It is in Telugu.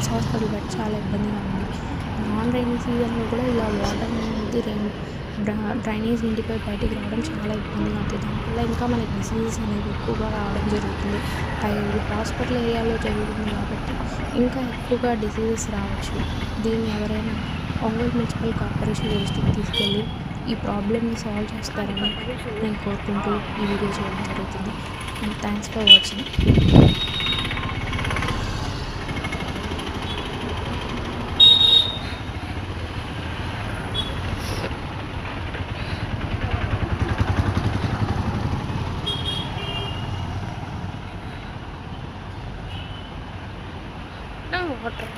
హాస్పిటల్ బెడ్ చాలా ఇబ్బందిగా ఉంది. నాన్ రైనీ సీజన్‌లో కూడా ఇలా వాటర్ అనేది డ్రైనేజ్ నిండిపోయి బయటికి రావడం చాలా ఇబ్బందిగా ఉంది. దానివల్ల ఇంకా మనకి డిసీజెస్ అనేవి ఎక్కువగా రావడం జరుగుతుంది. పైగా ఇది హాస్పిటల్ ఏరియాలో జరుగుతుంది కాబట్టి ఇంకా ఎక్కువగా డిసీజెస్ రావచ్చు. దీన్ని ఎవరైనా ఒంగోలు మున్సిపల్ కార్పొరేషన్ దృష్టికి తీసుకెళ్ళి ఈ ప్రాబ్లమ్‌ని సాల్వ్ చేస్తారని నేను కోరుకుంటూ ఈ వీడియో చేయడం జరుగుతుంది. And thanks for watching. Water